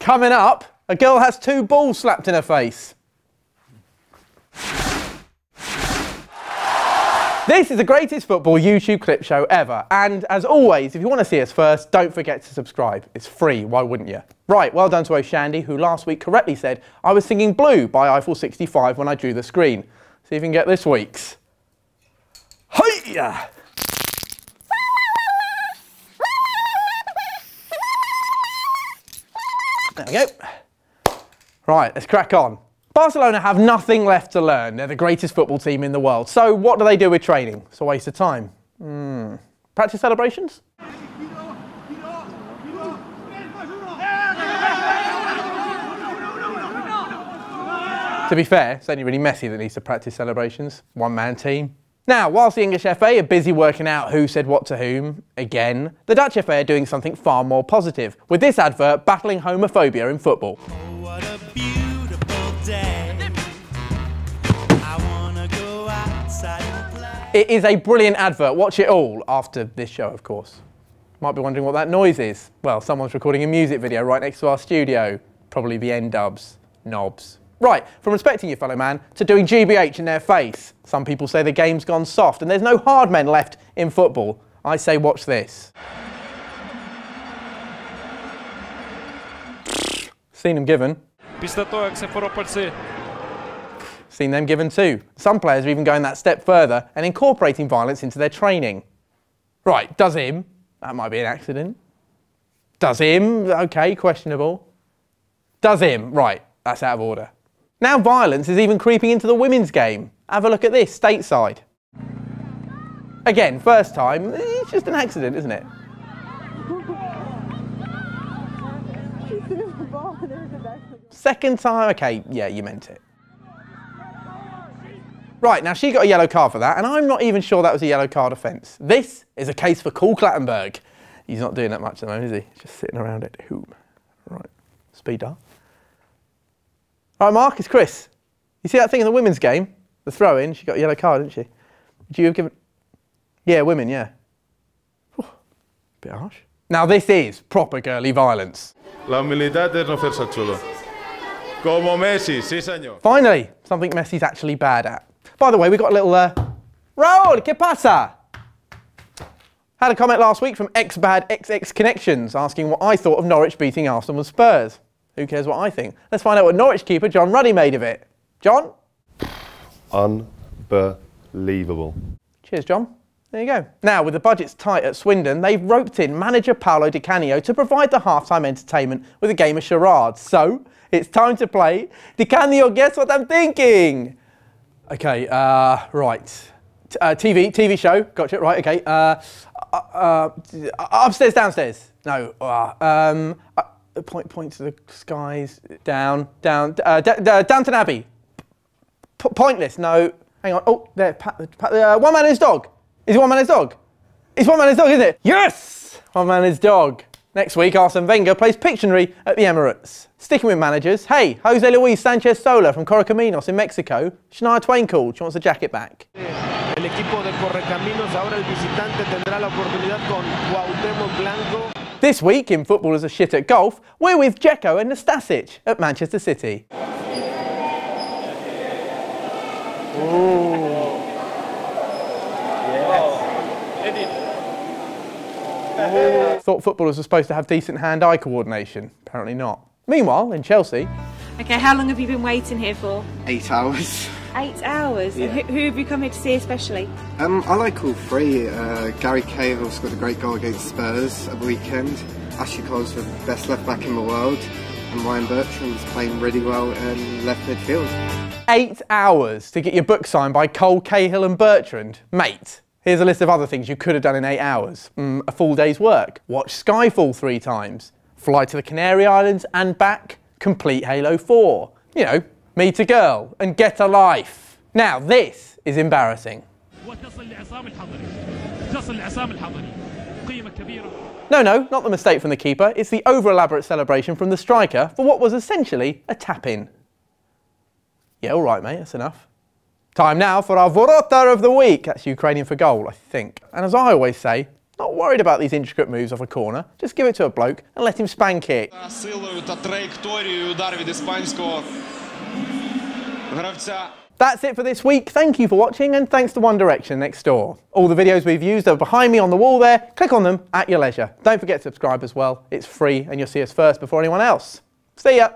Coming up, a girl has 2 balls slapped in her face. This is the greatest football YouTube clip show ever, and as always, if you want to see us first, don't forget to subscribe. It's free, why wouldn't you? Right, well done to O'Shandy, who last week correctly said I was singing Blue by Eiffel 65 when I drew the screen. See if you can get this week's. Hi-ya! There we go. Right, let's crack on. Barcelona have nothing left to learn. They're the greatest football team in the world. So what do they do with training? It's a waste of time. Practice celebrations? To be fair, it's only really Messi that needs to practice celebrations. One-man team. Now, whilst the English FA are busy working out who said what to whom, again, the Dutch FA are doing something far more positive, with this advert battling homophobia in football. Oh, what a beautiful day. I wanna go outside and play. It is a brilliant advert. Watch it all after this show, of course. Might be wondering what that noise is. Well, someone's recording a music video right next to our studio. Probably the N-dubs. Knobs. Right, from respecting your fellow man to doing GBH in their face. Some people say the game's gone soft and there's no hard men left in football. I say watch this. Seen them given. Seen them given too. Some players are even going that step further and incorporating violence into their training. Right, does him. That might be an accident. Does him. Okay, questionable. Does him. Right, that's out of order. Now violence is even creeping into the women's game. Have a look at this, stateside. Again, first time, it's just an accident, isn't it? Second time, okay, yeah, you meant it. Right, now she got a yellow card for that, and I'm not even sure that was a yellow card offence. This is a case for Cool Clattenburg. He's not doing that much at the moment, is he? He's just sitting around at home. Right, speed up. All right, Mark, it's Chris. You see that thing in the women's game? The throw-in, she got a yellow card, didn't she? Would you have given... Yeah, women, yeah. Whew, bit harsh. Now this is proper girly violence. La humildad es no hacerse chulo. Como Messi, sí señor. Finally, something Messi's actually bad at. By the way, we got a little... Raul, ¿qué pasa? Had a comment last week from ex-bad-XX Connections asking what I thought of Norwich beating Arsenal with Spurs. Who cares what I think? Let's find out what Norwich keeper John Ruddy made of it. John? Unbelievable. Cheers, John. There you go. Now, with the budgets tight at Swindon, they've roped in manager Paolo Di Canio to provide the half-time entertainment with a game of charades. So, it's time to play Di Canio, guess what I'm thinking? Okay, right. TV show. Gotcha, right, okay. Upstairs, downstairs. No. Point to the skies, down, Downton Abbey. Pointless, no. Hang on, oh, there, one man and his dog. Is it one man and his dog? It's one man and his dog, isn't it? Yes! One man and his dog. Next week, Arsene Wenger plays Pictionary at the Emirates. Sticking with managers, hey, Jose Luis Sanchez Sola from Correcaminos in Mexico. Shania Twain called, she wants the jacket back. El equipo de Correcaminos, ahora el visitante tendrá la oportunidad con Cuauhtémoc Blanco. This week, in Footballers Are Shit at Golf, we're with Dzeko and Nastasic at Manchester City. Thought footballers were supposed to have decent hand-eye coordination. Apparently not. Meanwhile, in Chelsea... Okay, how long have you been waiting here for? 8 hours. 8 hours? Yeah. And who have you come here to see especially? I like all three. Gary Cahill scored a great goal against Spurs at the weekend. Ashley Cole's the best left-back in the world. And Ryan Bertrand's playing really well in left midfield. 8 hours to get your book signed by Cole, Cahill and Bertrand? Mate, here's a list of other things you could have done in 8 hours. A full day's work. Watch Skyfall 3 times. Fly to the Canary Islands and back. Complete Halo 4. You know, meet a girl and get a life. Now this is embarrassing. No, not the mistake from the keeper. It's the over-elaborate celebration from the striker for what was essentially a tap-in. Yeah, all right, mate, that's enough. Time now for our Vorota of the week. That's Ukrainian for goal, I think. And as I always say, Not worried about these intricate moves off a corner, just give it to a bloke and let him spank it. Силою та траєкторією удар від іспанського гравця. That's it for this week. Thank you for watching and thanks to One Direction next door. All the videos we've used are behind me on the wall there. Click on them at your leisure. Don't forget to subscribe as well. It's free and you'll see us first before anyone else. See ya!